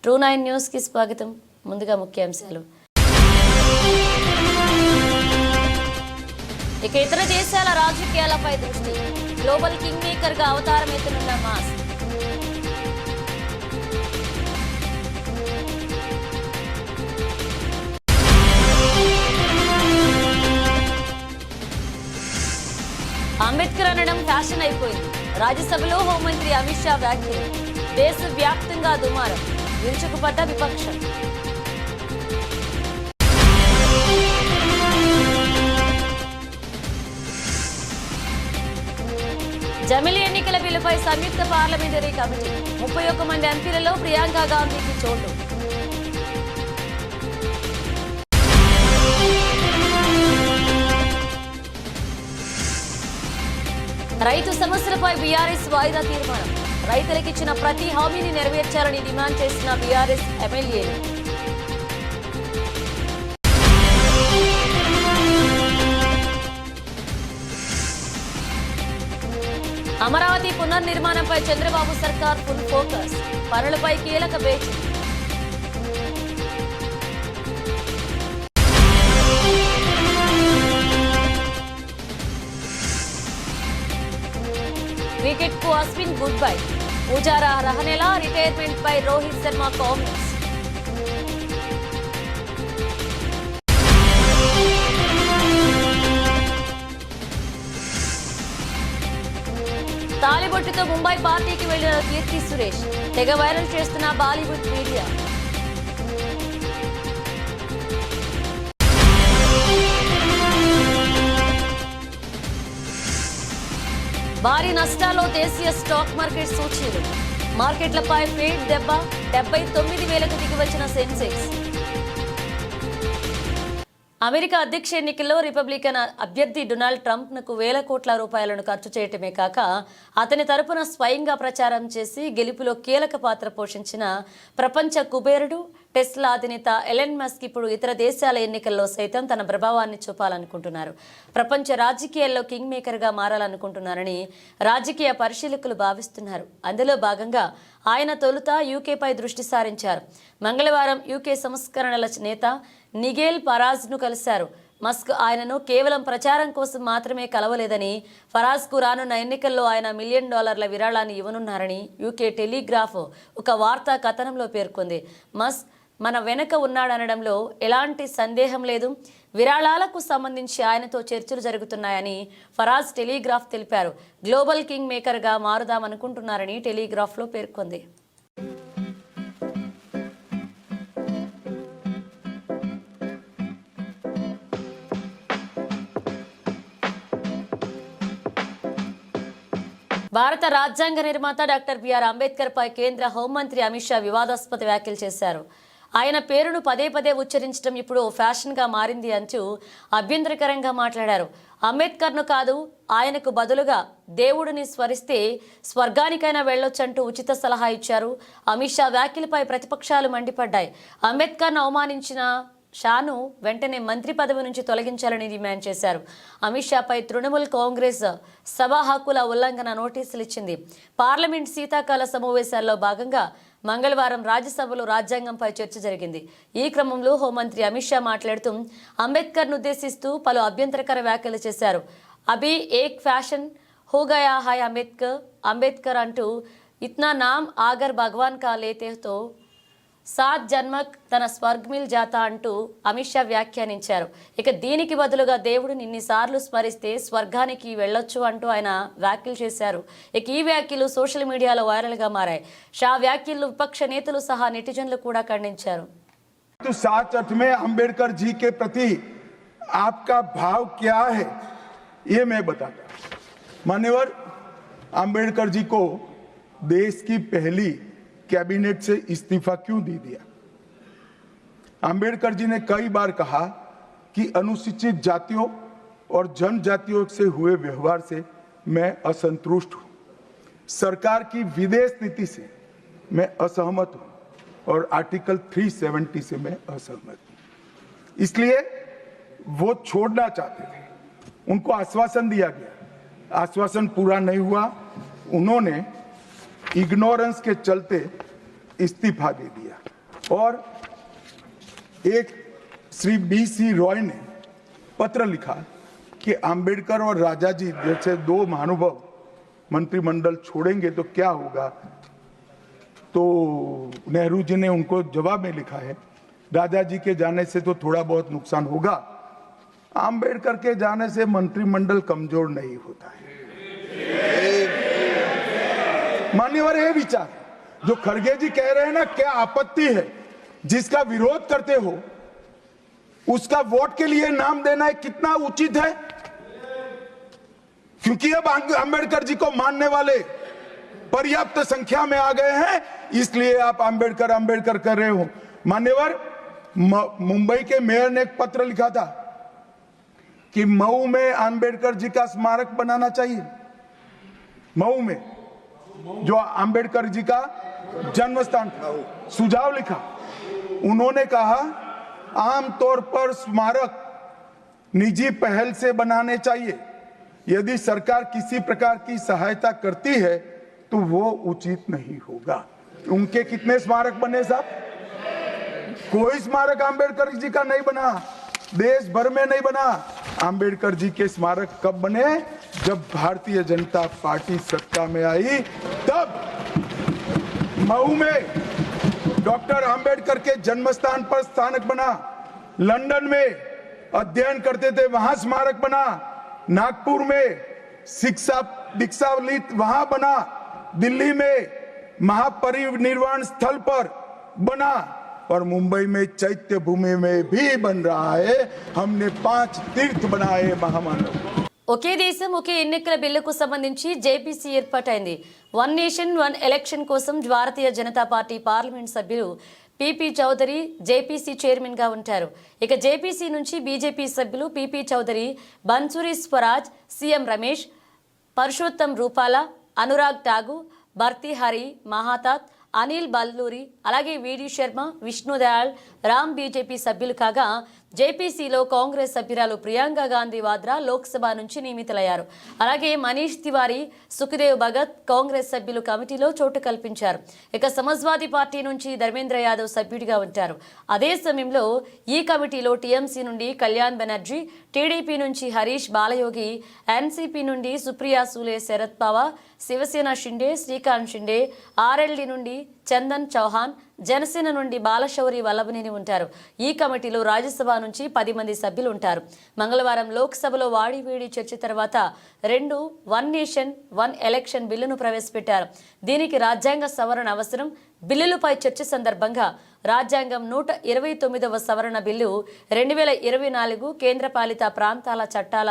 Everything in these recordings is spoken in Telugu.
True9 న్యూస్ కి స్వాగతం. ముందుగా ముఖ్యాంశాలు. ఇతర దేశాల రాజకీయాలపై దృష్టి. గ్లోబల్ కింగ్ మేకర్ గా అవతారం ఎత్తనున్న మాస్. అంబేద్కర్ అనడం ఫ్యాషన్ అయిపోయింది. రాజ్యసభలో హోంమంత్రి అమిత్ షా వ్యాఖ్యలు. దేశవ్యాప్తంగా దుమారం. విరుచుకుపడ్డ విపక్షం. జమిలి ఎన్నికల బిల్లుపై సంయుక్త పార్లమెంటరీ కమిటీ. 31 మంది ఎంపీలలో ప్రియాంక గాంధీకి చోటు. రైతు సమస్యలపై బీఆర్ఎస్ వాయిదా తీర్మానం. రైతులకిచ్చిన ప్రతి హామీని నెరవేర్చాలని డిమాండ్ చేసిన బీఆర్ఎస్ ఎమ్మెల్యేలు. అమరావతి పునర్నిర్మాణంపై చంద్రబాబు సర్కార్ ఫుల్ ఫోకస్. పనులపై కీలక భేటీ. క్రికెట్ కు అశ్విన్ గుడ్ బై. పూజారా రహనేలా రిటైర్మెంట్ పై రోహిత్ శర్మ కామెంట్స్. తాలిబొట్టుతో ముంబై పార్టీకి వెళ్లిన కీర్తి సురేష్. తెగ వైరల్ చేస్తున్న బాలీవుడ్ మీడియా. భారీ నష్టాల్లో దేశీయ స్టాక్ మార్కెట్ సూచీలు. మార్కెట్లపై ఫేడ్ దెబ్బ. 79,000కు దిగివచ్చిన సెన్సెక్స్. అమెరికా అధ్యక్ష ఎన్నికల్లో రిపబ్లికన్ అభ్యర్థి డొనాల్డ్ ట్రంప్ను వేల కోట్ల రూపాయలను ఖర్చు చేయటమే కాక అతని తరపున స్వయంగా ప్రచారం చేసి గెలుపులో కీలక పాత్ర పోషించిన ప్రపంచ కుబేరుడు టెస్లా అధినేత ఎలన్ మస్క్ ఇప్పుడు ఇతర దేశాల ఎన్నికల్లో సైతం తన ప్రభావాన్ని చూపాలనుకుంటున్నారు. ప్రపంచ రాజకీయాల్లో కింగ్ మేకర్గా మారాలనుకుంటున్నారని రాజకీయ పరిశీలకులు భావిస్తున్నారు. అందులో భాగంగా ఆయన తొలుత యూకేపై దృష్టి సారించారు. మంగళవారం యూకే సంస్కరణల నేత నిగేల్ ఫరాజ్ను కలిశారు. మస్క్ ఆయనను కేవలం ప్రచారం కోసం మాత్రమే కలవలేదని, ఫరాజ్కు రానున్న ఎన్నికల్లో ఆయన $1 మిలియన్ విరాళాన్ని ఇవ్వనున్నారని యూకే టెలిగ్రాఫ్ ఒక వార్తా కథనంలో పేర్కొంది. మస్క్ మన వెనక ఉన్నాడనడంలో ఎలాంటి సందేహం లేదు. విరాళాలకు సంబంధించి ఆయనతో చర్చలు జరుగుతున్నాయని ఫరాజ్ టెలిగ్రాఫ్ తెలిపారు. గ్లోబల్ కింగ్ మేకర్గా మారుదామనుకుంటున్నారని టెలిగ్రాఫ్లో పేర్కొంది. భారత రాజ్యాంగ నిర్మాత డాక్టర్ బిఆర్ అంబేద్కర్ పై కేంద్ర హోంమంత్రి అమిత్ షా వివాదాస్పద వ్యాఖ్యలు చేశారు. ఆయన పేరును పదే పదే ఉచ్చరించడం ఇప్పుడు ఫ్యాషన్గా మారింది అంటూ అభ్యంతరకరంగా మాట్లాడారు. అంబేద్కర్ను కాదు, ఆయనకు బదులుగా దేవుడిని స్మరిస్తే స్వర్గానికైనా వెళ్ళొచ్చంటూ ఉచిత సలహా ఇచ్చారు. అమిత్ షా వ్యాఖ్యలపై ప్రతిపక్షాలు మండిపడ్డాయి. అంబేద్కర్ను అవమానించిన షాను వెంటనే మంత్రి పదవి నుంచి తొలగించాలని డిమాండ్ చేశారు. అమిత్ షాపై తృణమూల్ కాంగ్రెస్ సభా హక్కుల ఉల్లంఘన నోటీసులు ఇచ్చింది. పార్లమెంట్ శీతాకాల సమావేశాల్లో భాగంగా మంగళవారం రాజ్యసభలో రాజ్యాంగంపై చర్చ జరిగింది. ఈ క్రమంలో హోంమంత్రి అమిత్ షా మాట్లాడుతూ అంబేద్కర్ను ఉద్దేశిస్తూ పలు అభ్యంతరకర వ్యాఖ్యలు చేశారు. అభి ఏక్ ఫ్యాషన్ హో గయా హాయ్ అంబేద్కర్ అంటూ ఇత్నా నామ్ ఆగర్ భగవాన్ కా లేతేతో 7 జన్మక్ తన స్వర్గమిల్ జాతా అంటూ అమిత్ షా వ్యాఖ్యానించారు. ఇక దీనికి బదులుగా దేవుడిని ఇన్నిసార్లు స్మరిస్తే స్వర్గానికి వెళ్ళొచ్చు అంటూ ఆయన వ్యాఖ్యలు చేశారు. ఇక ఈ వ్యాఖ్యలు సోషల్ మీడియాలో వైరల్గా మారాయి. షా వ్యాఖ్యలు విపక్ష నేతలు సహా నెటిజన్లు కూడా ఖండించారు. तो साच अर्थ में अंबेडकर जी के प्रति आपका भाव क्या है ये मैं बताता हूं। मान्यवर अंबेडकर जी को देश की पहली कैबिनेट से इस्तीफा क्यों दे दिया? अंबेडकर जी ने कई बार कहा कि अनुसूचित जातियों और जनजातियों से हुए व्यवहार से मैं असंतुष्ट हूं। सरकार की विदेश नीति से मैं असहमत हूं और आर्टिकल 370 से मैं असहमत हूं। इसलिए वो छोड़ना चाहते थे, उनको आश्वासन दिया गया, आश्वासन पूरा नहीं हुआ। उन्होंने इग्नोरेंस के चलते इस्तीफा दे दिया और एक श्री BC रॉय ने पत्र लिखा कि अंबेडकर और राजा जी जैसे दो महानुभाव मंत्रिमंडल छोड़ेंगे तो क्या होगा। तो नेहरू जी ने उनको जवाब में लिखा है, राजा जी के जाने से तो थोड़ा बहुत नुकसान होगा, अंबेडकर के जाने से मंत्रिमंडल कमजोर नहीं होता है। मान्यवर ये विचार जो खड़गे जी कह रहे हैं ना, क्या आपत्ति है, जिसका विरोध करते हो उसका वोट के लिए नाम देना कितना उचित है, क्योंकि अब अंबेडकर जी को मानने वाले पर्याप्त संख्या में आ गए हैं, इसलिए आप अंबेडकर अंबेडकर कर रहे हो। मान्यवर, मुंबई के मेयर ने एक पत्र लिखा था कि मऊ में अंबेडकर जी का स्मारक बनाना चाहिए। मऊ में जो अंबेडकर जी का जन्म स्थान था, सुझाव लिखा। उन्होंने कहा आमतौर पर स्मारक निजी पहल से बनाने चाहिए, यदि सरकार किसी प्रकार की सहायता करती है तो वो उचित नहीं होगा। उनके कितने स्मारक बने साहब? कोई स्मारक अंबेडकर जी का नहीं बना, देश भर में नहीं बना। अंबेडकर जी के स्मारक कब बने? जब भारतीय जनता पार्टी सत्ता में आई, तब मऊ में डॉक्टर अंबेडकर के जन्म स्थान पर स्मारक बना, लंदन में अध्ययन करते थे वहां स्मारक बना, नागपुर में शिक्षा दीक्षा वहां बना, दिल्ली में महापरिनिर्वाण स्थल पर बना और मुंबई में चैत्य भूमि में भी बन रहा है। हमने 5 तीर्थ बनाए महामानव। ఒకే దేశం ఒకే ఎన్నికల బిల్లుకు సంబంధించి జేపీసీ ఏర్పాటైంది. వన్ నేషన్ వన్ ఎలక్షన్ కోసం భారతీయ జనతా పార్టీ పార్లమెంట్ సభ్యులు పీపీ చౌదరి జేపీసీ చైర్మన్ గా ఉంటారు. ఇక జేపీసీ నుంచి బీజేపీ సభ్యులు పీపీ చౌదరి, బన్సూరి స్వరాజ్, సీఎం రమేష్, పరుషోత్తం రూపాలా, అనురాగ్ ఠాగూర్, భర్తీహరి మహాతాత్, అనిల్ బల్లూరి, అలాగే వీడి శర్మ, విష్ణుదయాళ్, రామ్ బీజేపీ సభ్యులు కాగా జేపీసీలో కాంగ్రెస్ సభ్యురాలు ప్రియాంక గాంధీ వాద్రా లోక్సభ నుంచి నియమితులయ్యారు. అలాగే మనీష్ తివారీ, సుఖదేవ్ భగత్ కాంగ్రెస్ సభ్యులు కమిటీలో చోటు కల్పించారు. ఇక సమాజ్వాదీ పార్టీ నుంచి ధర్మేంద్ర యాదవ్ సభ్యుడిగా ఉంటారు. అదే సమయంలో ఈ కమిటీలో టీఎంసీ నుండి కళ్యాణ్ బెనర్జీ, టీడీపీ నుంచి హరీష్ బాలయోగి, ఎన్సీపీ నుండి సుప్రియా సూలే, శరద్ పవార్, శివసేన షిండే, శ్రీకాంత్ షిండే, ఆర్ఎల్డీ నుండి చందన్ చౌహాన్, జనసేన నుండి బాలశౌరి వల్లభనేని ఉంటారు. ఈ కమిటీలో రాజ్యసభ నుంచి 10 మంది సభ్యులు ఉంటారు. మంగళవారం లోక్సభలో వాడివేడి చర్చ తర్వాత 2 వన్ నేషన్ వన్ ఎలక్షన్ బిల్లును ప్రవేశపెట్టారు. దీనికి రాజ్యాంగ సవరణ అవసరం. బిల్లులపై చర్చ సందర్భంగా రాజ్యాంగం 129వ సవరణ బిల్లు, 2024 కేంద్రపాలిత ప్రాంతాల చట్టాల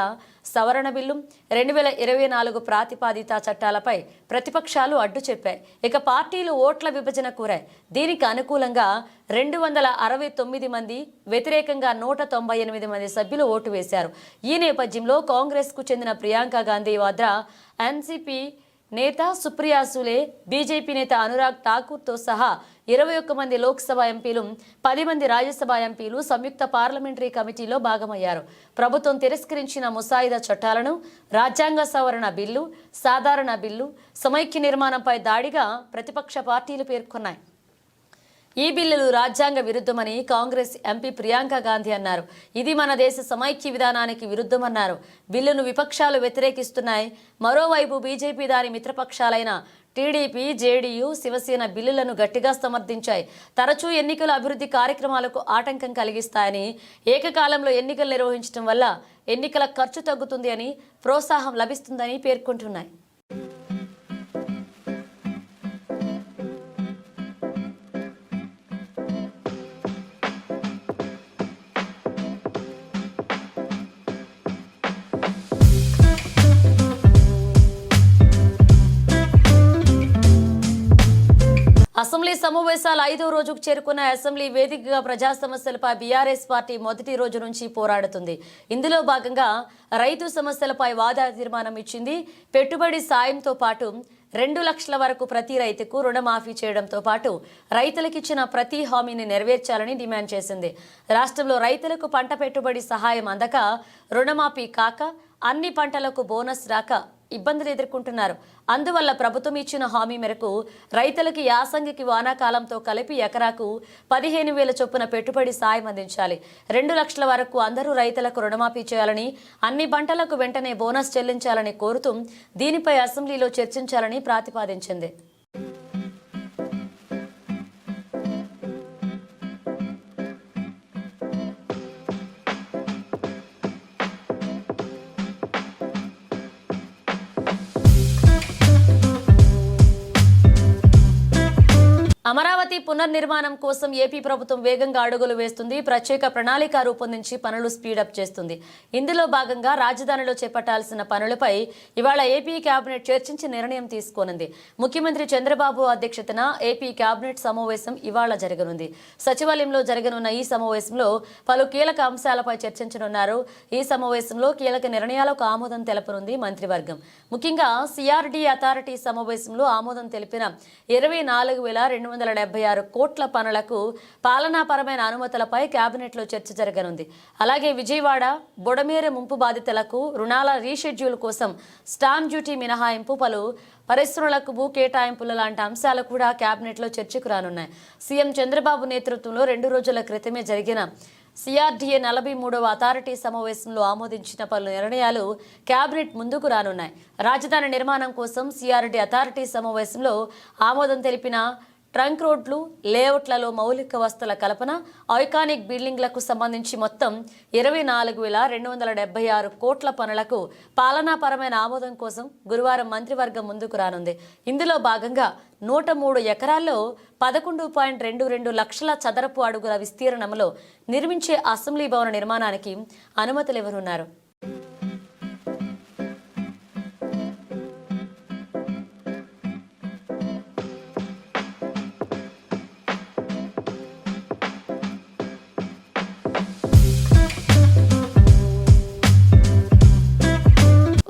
సవరణ బిల్లు, 2024 ప్రాతిపాదిత చట్టాలపై ప్రతిపక్షాలు అడ్డు చెప్పాయి. ఇక పార్టీలు ఓట్ల విభజన కోరాయి. దీనికి అనుకూలంగా 269 మంది, వ్యతిరేకంగా 198 మంది సభ్యులు ఓటు వేశారు. ఈ నేపథ్యంలో కాంగ్రెస్కు చెందిన ప్రియాంక గాంధీ వాద్రా, ఎన్సీపీ నేత సుప్రియా సూలే, బీజేపీ నేత అనురాగ్ ఠాకూర్తో సహా 21 మంది లోక్సభ ఎంపీలు, 10 మంది రాజ్యసభ ఎంపీలు సంయుక్త పార్లమెంటరీ కమిటీలో భాగమయ్యారు. ప్రభుత్వం తిరస్కరించిన ముసాయిదా చట్టాలను రాజ్యాంగ సవరణ బిల్లు, సాధారణ బిల్లు, సమైక్య నిర్మాణంపై దాడిగా ప్రతిపక్ష పార్టీలు పేర్కొన్నాయి. ఈ బిల్లులు రాజ్యాంగ విరుద్ధమని కాంగ్రెస్ ఎంపీ ప్రియాంక గాంధీ అన్నారు. ఇది మన దేశ సమైక్య విధానానికి విరుద్ధమన్నారు. బిల్లును విపక్షాలు వ్యతిరేకిస్తున్నాయి. మరోవైపు బీజేపీ దాని మిత్రపక్షాలైన టీడీపీ, జేడీయూ, శివసేన బిల్లులను గట్టిగా సమర్థించాయి. తరచూ ఎన్నికల అభివృద్ధి కార్యక్రమాలకు ఆటంకం కలిగిస్తాయని, ఏకకాలంలో ఎన్నికలు నిర్వహించడం వల్ల ఎన్నికల ఖర్చు తగ్గుతుంది అని, ప్రోత్సాహం లభిస్తుందని పేర్కొంటున్నాయి. అసెంబ్లీ సమావేశాల 5వ రోజుకు చేరుకున్న అసెంబ్లీ వేదికగా ప్రజా సమస్యలపై బీఆర్ఎస్ పార్టీ మొదటి రోజు నుంచి పోరాడుతుంది. ఇందులో భాగంగా రైతు సమస్యలపై వాదా తీర్మానం ఇచ్చింది. పెట్టుబడి సాయంతో పాటు 2 లక్షల వరకు ప్రతి రైతుకు రుణమాఫీ చేయడంతో పాటు రైతులకిచ్చిన ప్రతి హామీని నెరవేర్చాలని డిమాండ్ చేసింది. రాష్ట్రంలో రైతులకు పంట పెట్టుబడి సహాయం అందక, రుణమాఫీ కాక, అన్ని పంటలకు బోనస్ రాక ఇబ్బందులు ఎదుర్కొంటున్నారు. అందువల్ల ప్రభుత్వం ఇచ్చిన హామీ మేరకు రైతులకి యాసంగికి వానాకాలంతో కలిపి ఎకరాకు 15,000 చొప్పున పెట్టుబడి సాయం అందించాలి. 2 లక్షల వరకు అందరూ రైతులకు రుణమాఫీ చేయాలని, అన్ని పంటలకు వెంటనే బోనస్ చెల్లించాలని కోరుతూ దీనిపై అసెంబ్లీలో చర్చించాలని ప్రతిపాదించింది. అమరావతి పునర్నిర్మాణం కోసం ఏపీ ప్రభుత్వం వేగంగా అడుగులు వేస్తుంది. ప్రత్యేక ప్రణాళిక రూపొందించి పనులు స్పీడప్ చేస్తుంది. ఇందులో భాగంగా రాజధానిలో చేపట్టాల్సిన పనులపై ఇవాళ ఏపీ కేబినెట్ చర్చించి నిర్ణయం తీసుకోనుంది. ముఖ్యమంత్రి చంద్రబాబు అధ్యక్షతన ఏపీ కేబినెట్ సమావేశం ఇవాళ జరగనుంది. సచివాలయంలో జరగనున్న ఈ సమావేశంలో పలు కీలక అంశాలపై చర్చించనున్నారు. ఈ సమావేశంలో కీలక నిర్ణయాలకు ఆమోదం తెలపనుంది మంత్రివర్గం. ముఖ్యంగా సిఆర్డీ అథారిటీ సమావేశంలో ఆమోదం తెలిపిన 24,276 కోట్ల పనులకు పాలనాపరమైన అనుమతులపై కేబినెట్లో చర్చ జరగనుంది. అలాగే విజయవాడ బొడమేరు ముంపు బాధితులకు రుణాల రీషెడ్యూల్ కోసం స్టాంప్ డ్యూటీ మినహాయింపు, పలు పరిశ్రమలకు భూ కేటాయింపుల లాంటి అంశాలు కూడా కేబినెట్లో చర్చకు రానున్నాయి. సీఎం చంద్రబాబు నేతృత్వంలో 2 రోజుల క్రితమే జరిగిన సిఆర్డీఏ 43వ అథారిటీ సమావేశంలో ఆమోదించిన పలు నిర్ణయాలు కేబినెట్ ముందుకు రానున్నాయి. రాజధాని నిర్మాణం కోసం సిఆర్డీ అథారిటీ సమావేశంలో ఆమోదం తెలిపిన ట్రంక్ రోడ్లు, లేఅవుట్లలో మౌలిక వసతుల కల్పన, ఐకానిక్ బిల్డింగ్లకు సంబంధించి మొత్తం 24,276 కోట్ల పనులకు పాలనాపరమైన ఆమోదం కోసం గురువారం మంత్రివర్గం ముందుకు రానుంది. ఇందులో భాగంగా 103 ఎకరాల్లో 11.22 లక్షల చదరపు అడుగుల విస్తీర్ణంలో నిర్మించే అసెంబ్లీ భవన నిర్మాణానికి అనుమతులు ఇవ్వనున్నారు.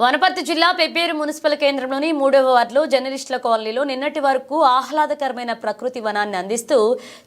వనపర్తి జిల్లా పెబ్బేరు మున్సిపల్ కేంద్రంలోని 3వ వార్డులో జర్నలిస్టుల కాలనీలో నిన్నటి వరకు ఆహ్లాదకరమైన ప్రకృతి వనాన్ని అందిస్తూ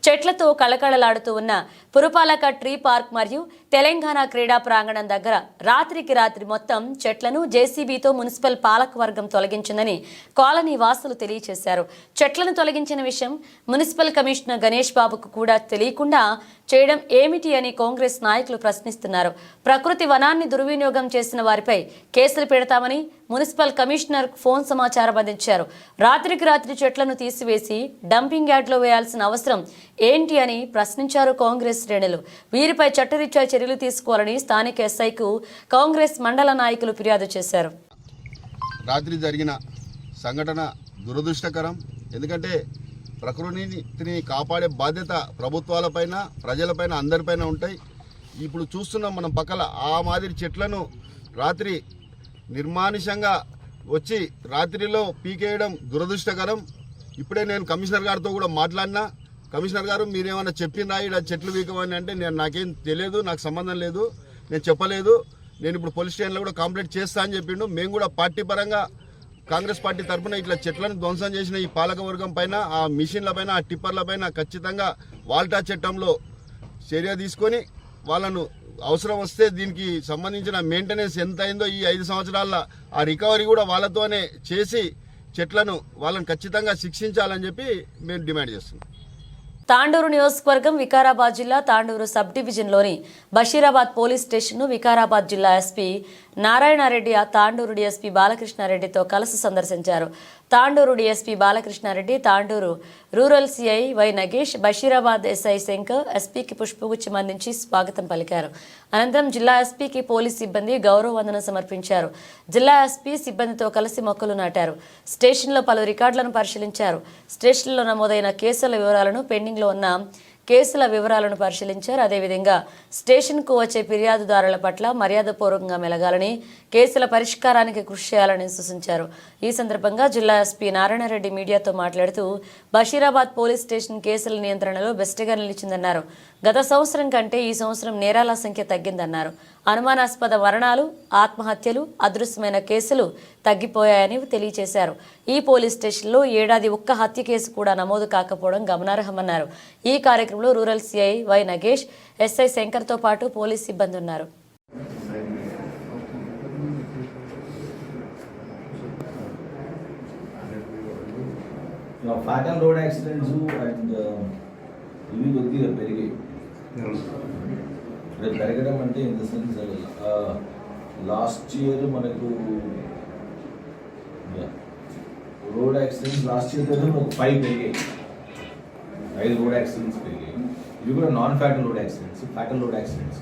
చెట్లతో కళకళలాడుతూ ఉన్న పురపాలక ట్రీ పార్క్ మరియు తెలంగాణ క్రీడా ప్రాంగణం దగ్గర రాత్రికి రాత్రి మొత్తం చెట్లను జేసీబీతో మున్సిపల్ పాలక వర్గం తొలగించిందని కాలనీ వాసులు తెలియజేశారు. చెట్లను తొలగించిన విషయం మున్సిపల్ కమిషనర్ గణేష్ బాబుకు కూడా తెలియకుండా చేయడం ఏమిటి అని కాంగ్రెస్ నాయకులు ప్రశ్నిస్తున్నారు. ప్రకృతి వనాన్ని దుర్వినియోగం చేసిన వారిపై కేసులు పెడతామని మున్సిపల్ కమిషనర్ ఫోన్ సమాచారం అందించారు. రాత్రికి రాత్రి చెట్లను తీసివేసి డంపింగ్ యార్డ్లో వేయాల్సిన అవసరం ఏంటి అని ప్రశ్నించారు కాంగ్రెస్ శ్రేణులు. వీరిపై చట్టరీత్యా చర్యలు తీసుకోవాలని స్థానిక ఎస్ఐకు కాంగ్రెస్ మండల నాయకులు ఫిర్యాదు చేశారు. రాత్రి జరిగిన సంఘటన దురదృష్టకరం. ఎందుకంటే ప్రకృతిని కాపాడే బాధ్యత ప్రభుత్వాలపైన, ప్రజలపైన, అందరిపైన ఉంటాయి. ఇప్పుడు చూస్తున్నాం మనం పక్కల ఆ మాదిరి చెట్లను రాత్రి నిర్మానుషంగా వచ్చి రాత్రిలో పీకేయడం దురదృష్టకరం. ఇప్పుడే నేను కమిషనర్ గారితో కూడా మాట్లాడినా. కమిషనర్ గారు మీరేమైనా చెప్పినా ఇక్కడ చెట్లు పీకమని అంటే నాకేం తెలియదు, నాకు సంబంధం లేదు, నేను చెప్పలేదు, నేను ఇప్పుడు పోలీస్ స్టేషన్లో కూడా కంప్లైంట్ చేస్తా అని చెప్పిండు. మేము కూడా పార్టీ పరంగా కాంగ్రెస్ పార్టీ తరఫున ఇట్లా చెట్లను ధ్వంసం చేసిన ఈ పాలకవర్గం పైన, ఆ మిషన్ల పైన, ఆ టిప్పర్ల పైన ఖచ్చితంగా వాల్టా చట్టంలో చర్య తీసుకొని వాళ్ళను అవసరం వస్తే దీనికి సంబంధించిన మెయింటెనెన్స్ ఎంత అయిందో ఈ 5 సంవత్సరాల ఆ రికవరీ కూడా వాళ్ళతోనే చేసి చెట్లను వాళ్ళని ఖచ్చితంగా శిక్షించాలని చెప్పి మేము డిమాండ్ చేస్తున్నాం. తాండూరు నియోజకవర్గం వికారాబాద్ జిల్లా తాండూరు సబ్ డివిజన్లోని బషీరాబాద్ పోలీస్ స్టేషన్ను వికారాబాద్ జిల్లా ఎస్పీ నారాయణరెడ్డి తాండూరు డీఎస్పీ బాలకృష్ణారెడ్డితో కలిసి సందర్శించారు. Tandur DSP Balakrishna Reddy, Tandur rural CI Y Nagesh, Basheerabad SI Shankar ఎస్పీకి పుష్పగుచ్చం అందించి స్వాగతం పలికారు. అనంతరం జిల్లా ఎస్పీకి పోలీస్ సిబ్బంది గౌరవ వందనం సమర్పించారు. జిల్లా ఎస్పీ సిబ్బందితో కలిసి మొక్కలు నాటారు. స్టేషన్లో పలు రికార్డులను పరిశీలించారు. స్టేషన్లో నమోదైన కేసుల వివరాలను, పెండింగ్లో ఉన్న కేసుల వివరాలను పరిశీలించారు. అదేవిధంగా స్టేషన్కు వచ్చే ఫిర్యాదుదారుల పట్ల మర్యాదపూర్వకంగా మెలగాలని, కేసుల పరిష్కారానికి కృషి చేయాలని సూచించారు. ఈ సందర్భంగా జిల్లా ఎస్పీ నారాయణరెడ్డి మీడియాతో మాట్లాడుతూ బషీరాబాద్ పోలీస్ స్టేషన్ కేసుల నియంత్రణలో బెస్ట్గా నిలిచిందన్నారు. గత సంవత్సరం కంటే ఈ సంవత్సరం నేరాల సంఖ్య తగ్గిందన్నారు. అనుమానాస్పద మరణాలు, ఆత్మహత్యలు, అదృశ్యమైన కేసులు తగ్గిపోయాయని తెలియజేశారు. ఈ పోలీస్ స్టేషన్లో ఏడాది ఒక్క హత్య కేసు కూడా నమోదు కాకపోవడం గమనార్హమన్నారు. ఈ కార్యక్రమంలో rural CI Y Nagesh, SI శంకర్తో పాటు పోలీస్ సిబ్బంది ఉన్నారు. ఫ్యాటల్ రోడ్ యాక్సిడెంట్స్ అండ్ ఇవి కొద్దిగా పెరిగాయి. అంటే పెరగడం అంటే in the sense last year మనకు రోడ్ యాక్సిడెంట్స్ లాస్ట్ ఇయర్ ఒక 5 పెరిగాయి, 5 రోడ్ యాక్సిడెంట్స్ పెరిగాయి. ఇవి కూడా non fatal road accidents, fatal road accidents.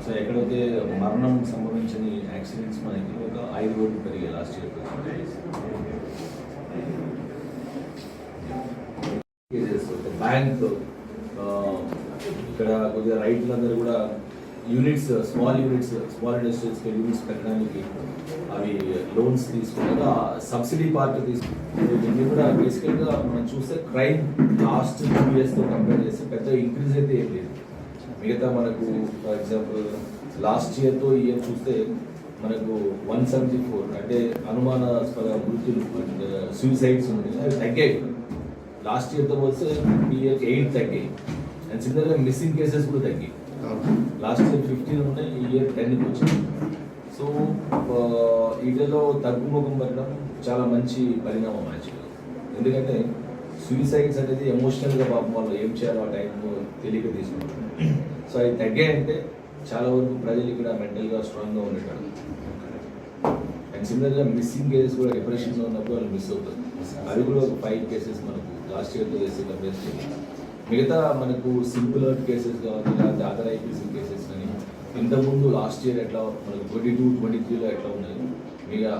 So ఎక్కడైతే మరణం సంభవించిన యాక్సిడెంట్స్ మనకి ఒక 5 రోడ్లు పెరిగాయి లాస్ట్ ఇయర్. బ్యాంక్ ఇక్కడ కొద్దిగా రైతులందరూ కూడా యూనిట్స్, స్మాల్ ఇండస్ట్రీస్కి యూనిట్స్ పెట్టడానికి అవి లోన్స్ తీసుకున్నాక సబ్సిడీ పార్ట్ తీసుకున్నారు. దీన్ని కూడా బేసికల్గా మనం చూస్తే క్రైమ్ లాస్ట్ 2 yearsతో కంపేర్ చేస్తే పెద్ద ఇంక్రీజ్ అయితే ఏం లేదు. మిగతా మనకు ఫర్ ఎగ్జాంపుల్ లాస్ట్ ఇయర్తో ఈ ఇయర్ చూస్తే మనకు 174 అంటే అనుమానాస్పద మృతులు అండ్ సూసైడ్స్ ఉన్నాయి, అవి తగ్గాయి. లాస్ట్ ఇయర్తో పోతే ఈ ఇయర్కి 8 తగ్గాయి. అండ్ సిమిలర్గా మిస్సింగ్ కేసెస్ కూడా తగ్గాయి. లాస్ట్ ఇయర్ 15 ఉన్నాయి, ఈ ఇయర్ 10కి వచ్చింది. సో వీటిలో తగ్గుముఖం పెట్టడం చాలా మంచి పరిణామం యాక్చువల్గా. ఎందుకంటే సూసైడ్స్ అనేది ఎమోషనల్గా పాపం వాళ్ళు ఏం చేయాలో ఆ టైంలో తెలియక తీసుకుంటారు. సో అవి తగ్గాయంటే చాలా వరకు ప్రజలు ఇక్కడ మెంటల్గా స్ట్రాంగ్గా ఉండేటారు. అండ్ సిమిలర్గా మిస్సింగ్ కేసెస్ కూడా డిప్రెషన్లో ఉన్నప్పుడు వాళ్ళు మిస్ అవుతారు. అవి కూడా ఒక 5 కేసెస్ మనకు లాస్ట్ ఇయర్తో చేస్తే కంపేర్ చేయాలి. మిగతా మనకు సింపుల్ కేసెస్ కావాలి, లేకపోతే అదర్ ఐపీసీ కేసెస్ కానీ ఇంతకుముందు లాస్ట్ ఇయర్ ఎట్లా మనకు 22, 23లో ఎట్లా ఉన్నాయి, మిగతా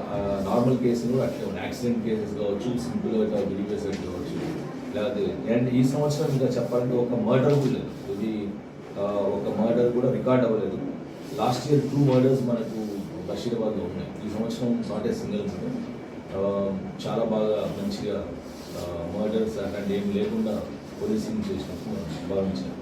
నార్మల్ కేసులు కూడా అట్లా ఉన్నాయి. యాక్సిడెంట్ కేసెస్ కావచ్చు, సింపుల్గా బిలీవేస్ కావచ్చు, లేకపోతే అండ్ ఈ సంవత్సరం ఇంకా చెప్పాలంటే ఒక మర్డర్ కూడా లేదు. ఇది ఒక మర్డర్ కూడా రికార్డ్ అవ్వలేదు. లాస్ట్ ఇయర్ 2 మర్డర్స్ మనకు బషీరాబాద్లో ఉన్నాయి. ఈ సంవత్సరం నాట్ ఏ సింగిల్ మర్డర్. చాలా బాగా మంచిగా మర్డర్స్ అట్లాంటి ఏం లేకుండా పోలీసింగ్ చేసినట్టు భావించారు.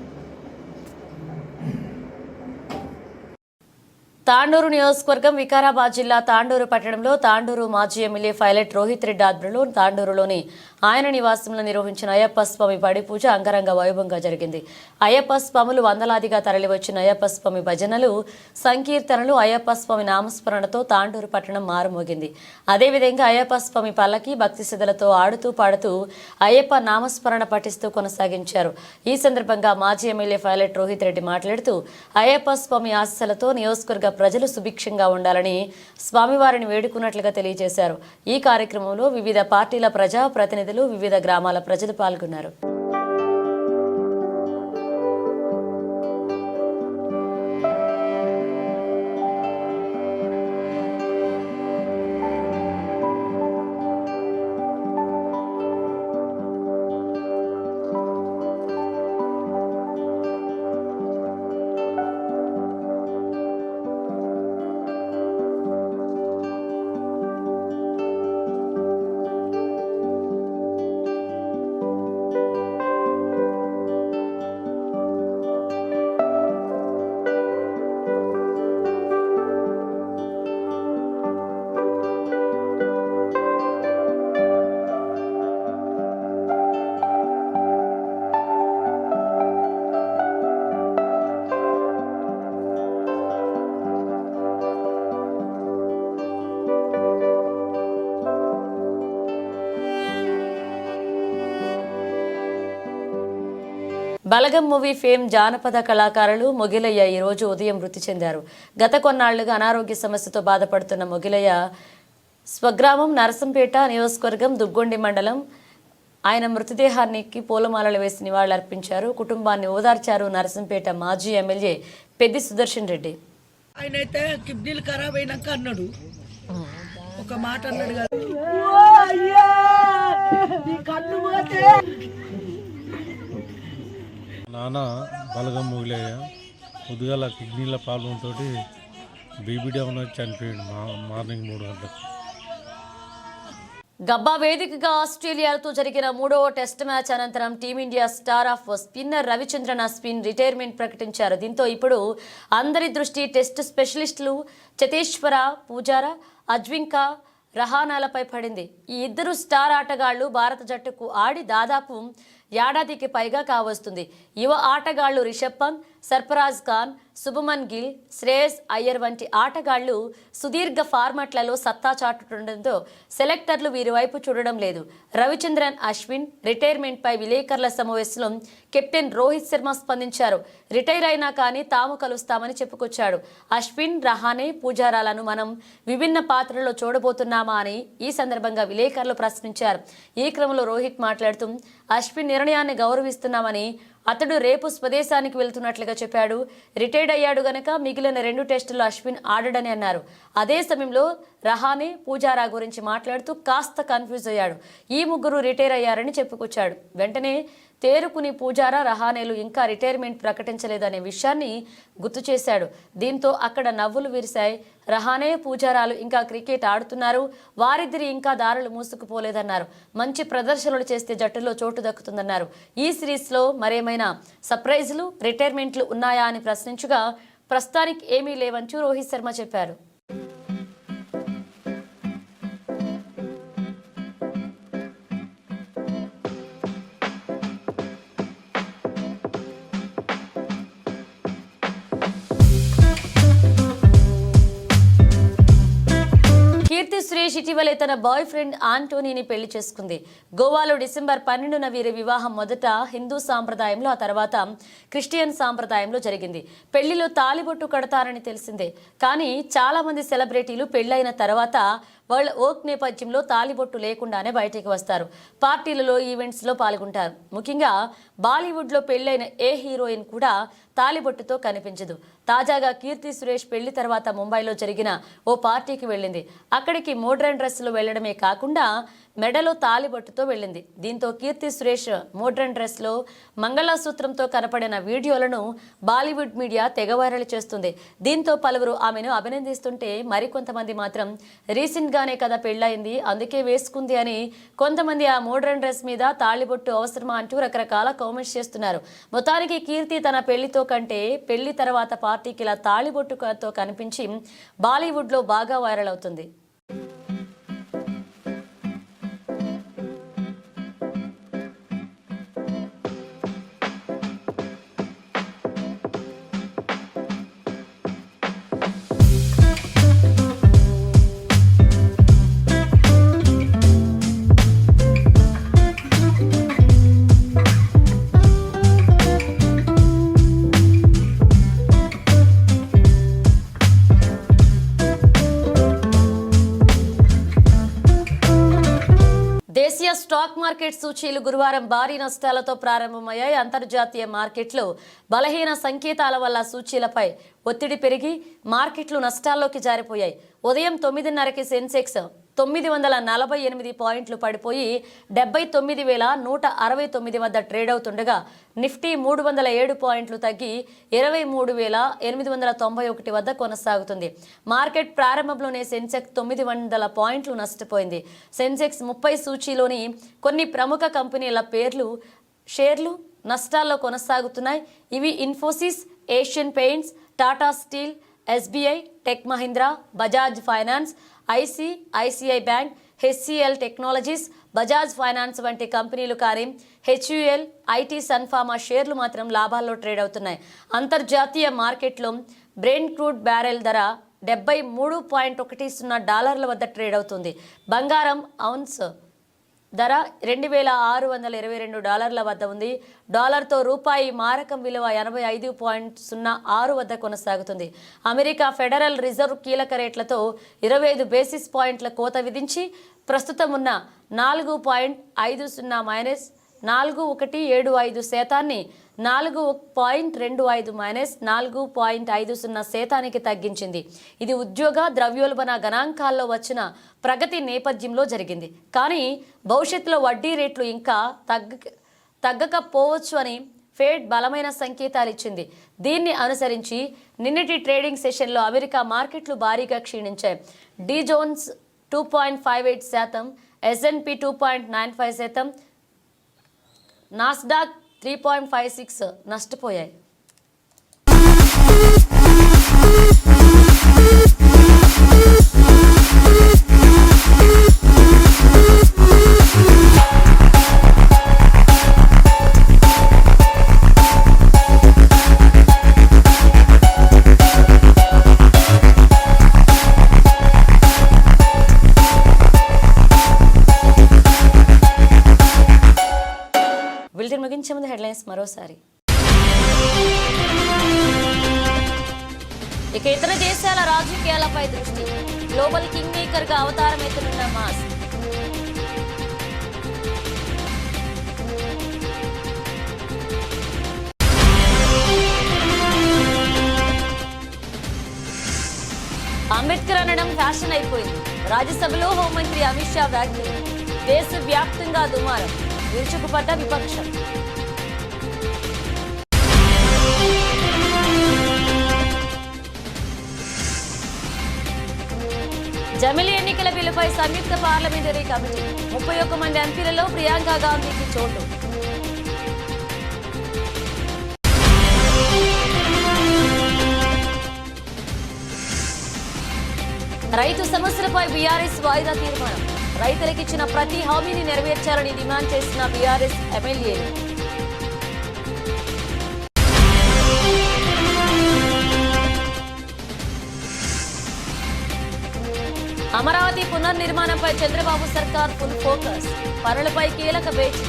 తాండూరు నియోజకవర్గం వికారాబాద్ జిల్లా తాండూరు పట్టణంలో తాండూరు మాజీ ఎమ్మెల్యే పైలట్ రోహిత్ రెడ్డి ఆధ్వర్యంలో తాండూరులోని ఆయన నివాసంలో నిర్వహించిన అయ్యప్ప స్వామి పడి పూజ అంగరంగ వైభవంగా జరిగింది. అయ్యప్ప స్వాములు వందలాదిగా తరలివచ్చిన అయ్యప్ప స్వామి భజనలు, సంకీర్తనలు, అయ్యప్ప స్వామి నామస్మరణతో తాండూరు పట్టణం మారుమోగింది. అదేవిధంగా అయ్యప్ప స్వామి పల్లకి భక్తి శ్రద్ధలతో ఆడుతూ పాడుతూ అయ్యప్ప నామస్మరణ పఠిస్తూ కొనసాగించారు. ఈ సందర్భంగా మాజీ ఎమ్మెల్యే పైలట్ రోహిత్ రెడ్డి మాట్లాడుతూ అయ్యప్ప స్వామి ఆశీస్సులతో నియోజకవర్గ ప్రజలు సుభిక్షంగా ఉండాలని స్వామివారిని వేడుకున్నట్లుగా తెలియజేశారు. ఈ కార్యక్రమంలో వివిధ పార్టీల ప్రజా ప్రతినిధులు, వివిధ గ్రామాల ప్రజలు పాల్గొన్నారు. బలగం మూవీ ఫేమ్ జానపద కళాకారులు మొగిలయ్య ఈ రోజు ఉదయం మృతి చెందారు. గత కొన్నాళ్లుగా అనారోగ్య సమస్యతో బాధపడుతున్న మొగిలయ్య స్వగ్రామం నరసంపేట నియోజకవర్గం దుగ్గొండి మండలం. ఆయన మృతదేహానికి పూలమాలలు వేసి నివాళులర్పించారు. కుటుంబాన్ని ఓదార్చారు నరసంపేట మాజీ ఎమ్మెల్యే పెద్ది సుదర్శన్ రెడ్డి. ఆయన అయితే కిడ్నీలు ఖరాబ్ అయినాక అన్నాడు, ఒక మాట అన్నాడు కదా, నాన్న బలగం మొగిలయ్య పొద్దుగాల కిడ్నీల ప్రాబ్లంతో బీపీ డౌన్ వచ్చి చనిపోయాడు మార్నింగ్ 3 గంటలకు. గబ్బా వేదికగా ఆస్ట్రేలియాతో జరిగిన 3వ టెస్ట్ మ్యాచ్ అనంతరం team India star off spinner Ravichandran Ashwin retirement ప్రకటించారు. దీంతో ఇప్పుడు అందరి దృష్టి టెస్ట్ స్పెషలిస్టులు చతేశ్వర పూజార, అజ్వింకా రహానాలపై పడింది. ఈ ఇద్దరు స్టార్ ఆటగాళ్లు భారత జట్టుకు ఆడి దాదాపు ఏడాదికి పైగా కావస్తుంది. యువ ఆటగాళ్లు రిషబ్ పంత్, సర్ఫరాజ్ ఖాన్, శుభమన్ గిల్, శ్రేయస్ అయ్యర్ వంటి ఆటగాళ్లు సుదీర్ఘ ఫార్మాట్లలో సత్తా చాటుతుండటంతో సెలెక్టర్లు వీరి వైపు చూడడం లేదు. రవిచంద్రన్ అశ్విన్ రిటైర్మెంట్పై విలేకరుల సమావేశంలో కెప్టెన్ రోహిత్ శర్మ స్పందించారు. రిటైర్ అయినా కానీ తాము కలుస్తామని చెప్పుకొచ్చాడు. అశ్విన్, రహానే, పూజారాలను మనం విభిన్న పాత్రల్లో చూడబోతున్నామా అని ఈ సందర్భంగా విలేకరులు ప్రశ్నించారు. ఈ క్రమంలో రోహిత్ మాట్లాడుతూ అశ్విన్ నిర్ణయాన్ని గౌరవిస్తున్నామని, అతడు రేపు స్వదేశానికి వెళ్తున్నట్లుగా చెప్పాడు. రిటైర్డ్ అయ్యాడు గనక మిగిలిన 2 టెస్టుల్లో అశ్విన్ ఆడడని అన్నారు. అదే సమయంలో రహానే, పూజారా గురించి మాట్లాడుతూ కాస్త కన్ఫ్యూజ్ అయ్యాడు. ఈ ముగ్గురు రిటైర్ అయ్యారని చెప్పుకొచ్చాడు. వెంటనే తేరుకుని పూజారా, రహానేలు ఇంకా రిటైర్మెంట్ ప్రకటించలేదనే విషయాన్ని గుర్తు చేశాడు. దీంతో అక్కడ నవ్వులు విరిశాయి. రహానే, పూజారాలు ఇంకా క్రికెట్ ఆడుతున్నారు, వారిద్దరి ఇంకా దారులు మూసుకుపోలేదన్నారు. మంచి ప్రదర్శనలు చేస్తే జట్టులో చోటు దక్కుతుందన్నారు. ఈ సిరీస్లో మరేమైనా సర్ప్రైజులు, రిటైర్మెంట్లు ఉన్నాయా అని ప్రశ్నించగా ప్రస్తుతానికి ఏమీ లేవంటూ రోహిత్ శర్మ చెప్పారు. కీర్తి సురేష్ ఇటీవలే తన బాయ్ ఫ్రెండ్ ఆంటోనీని పెళ్లి చేసుకుంది. గోవాలో డిసెంబర్ 12న వీరి వివాహం మొదట హిందూ సాంప్రదాయంలో, ఆ తర్వాత క్రిస్టియన్ సాంప్రదాయంలో జరిగింది. పెళ్లిలో తాళిబొట్టు కడతారని తెలిసిందే. కానీ చాలా మంది సెలబ్రిటీలు పెళ్లైన తర్వాత వాళ్ళ వర్క్ నేపథ్యంలో తాళిబొట్టు లేకుండానే బయటికి వస్తారు. పార్టీలలో, ఈవెంట్స్లో పాల్గొంటారు. ముఖ్యంగా బాలీవుడ్లో పెళ్లైన ఏ హీరోయిన్ కూడా తాళిబొట్టుతో కనిపించదు. తాజాగా కీర్తి సురేష్ పెళ్లి తర్వాత ముంబైలో జరిగిన ఓ పార్టీకి వెళ్ళింది. అక్కడికి మోడ్రన్ డ్రెస్సులో వెళ్లడమే కాకుండా మెడలో తాళిబొట్టుతో వెళ్ళింది. దీంతో కీర్తి సురేష్ మోడ్రన్ డ్రెస్లో మంగళసూత్రంతో కనపడిన వీడియోలను బాలీవుడ్ మీడియా తెగ వైరల్ చేస్తుంది. దీంతో పలువురు ఆమెను అభినందిస్తుంటే మరికొంతమంది మాత్రం రీసెంట్గానే కదా పెళ్లయింది, అందుకే వేసుకుంది అని, కొంతమంది ఆ మోడ్రన్ డ్రెస్ మీద తాళిబొట్టు అవసరమా అంటూ రకరకాల కామెంట్స్ చేస్తున్నారు. మొత్తానికి కీర్తి తన పెళ్లితో కంటే పెళ్లి తర్వాత పార్టీకి ఇలా తాళిబొట్టుతో కనిపించి బాలీవుడ్లో బాగా వైరల్ అవుతుంది. దేశీయ స్టాక్ మార్కెట్ సూచీలు గురువారం భారీ నష్టాలతో ప్రారంభమయ్యాయి. అంతర్జాతీయ మార్కెట్లు బలహీన సంకేతాల వల్ల సూచీలపై ఒత్తిడి పెరిగి మార్కెట్లు నష్టాల్లోకి జారిపోయాయి. ఉదయం 9:30కి సెన్సెక్స్ 948 పాయింట్లు పడిపోయి 79,169 వద్ద ట్రేడ్ అవుతుండగా నిఫ్టీ 307 పాయింట్లు తగ్గి 23,891 వద్ద కొనసాగుతుంది. మార్కెట్ ప్రారంభంలోనే సెన్సెక్స్ 900 పాయింట్లు నష్టపోయింది. సెన్సెక్స్ 30 సూచీలోని కొన్ని ప్రముఖ కంపెనీల షేర్లు నష్టాల్లో కొనసాగుతున్నాయి. ఇవి Infosys, Asian paints, Tata steel, SBI, tech Mahindra, Bajaj finance, ICICI bank, HCl technologies, Bajaj finance వంటి కంపెనీలు. కానీ హెచ్యుఎల్, ఐటీ, సన్ఫార్మా షేర్లు మాత్రం లాభాల్లో ట్రేడ్ అవుతున్నాయి. అంతర్జాతీయ మార్కెట్లో బ్రెంట్ క్రూడ్ బ్యారెల్ ధర $73.10 వద్ద ట్రేడ్ అవుతుంది. బంగారం ఔన్స్ ధర $2,622 వద్ద ఉంది. డాలర్తో రూపాయి మారకం విలువ 85.06 వద్ద కొనసాగుతుంది. అమెరికా ఫెడరల్ రిజర్వ్ కీలక రేట్లతో 25 బేసిస్ పాయింట్ల కోత విధించి ప్రస్తుతం ఉన్న 4.50 మైనస్ 4.175 శాతాన్ని 4.25 మైనస్ 4.50 శాతానికి తగ్గించింది. ఇది ఉద్యోగ, ద్రవ్యోల్బణ గణాంకాల్లో వచ్చిన ప్రగతి నేపథ్యంలో జరిగింది. కానీ భవిష్యత్తులో వడ్డీ రేట్లు ఇంకా తగ్గకపోవచ్చు అని ఫెడ్ బలమైన సంకేతాలు ఇచ్చింది. దీన్ని అనుసరించి నిన్నటి ట్రేడింగ్ సెషన్లో అమెరికా మార్కెట్లు భారీగా క్షీణించాయి. డి జోన్స్ 2.58%, S&P 2.95%, నాస్డాక్ 3.56 నష్టపోయాయి. హెడ్లైన్స్ మరోసారి. ఇక ఇతర దేశాల రాజకీయాలపై దృష్టి. గ్లోబల్ కింగ్ మేకర్ గా అవతారం ఎత్తునున్న మాస్క్. అంబేద్కర్ అనడం ఫ్యాషన్ అయిపోయింది. రాజ్యసభలో హోంమంత్రి అమిత్ షా వ్యాఖ్యలు. దేశవ్యాప్తంగా దుమారం. విరుచుకుపడ్డ విపక్షం. జమిలీ ఎన్నికల బిల్లుపై సంయుక్త పార్లమెంటరీ కమిటీ. 31 మంది ఎంపీలలో ప్రియాంక గాంధీకి చోటు. రైతు సమస్యలపై బీఆర్ఎస్ వాయిదా తీర్మానం. రైతులకిచ్చిన ప్రతి హామీని నెరవేర్చాలని డిమాండ్ చేసిన బీఆర్ఎస్ ఎమ్మెల్యేలు. అమరావతి పునర్నిర్మాణంపై చంద్రబాబు సర్కార్ ఫుల్ ఫోకస్. పనులపై కీలక భేటీ.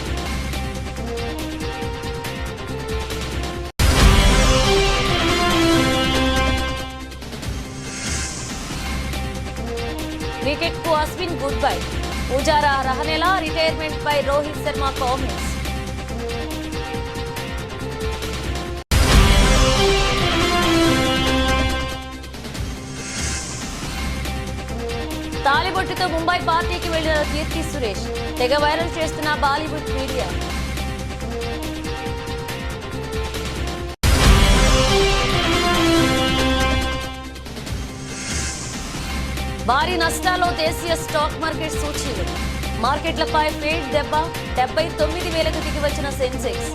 క్రికెట్ కు అశ్విన్ గుడ్ బై. పూజారా రహనేలా రిటైర్మెంట్ పై రోహిత్ శర్మ కామెంట్స్. తాలిబొట్టుతో ముంబై పార్టీకి వెళ్లిన కీర్తి సురేష్. తెగ వైరల్ చేస్తున్న బాలీవుడ్ మీడియా. భారీ నష్టాల్లో దేశీయ స్టాక్ మార్కెట్ సూచీలు. మార్కెట్లపై ఫేడ్ దెబ్బ. 79,000కు దిగి వచ్చిన సెన్సెక్స్.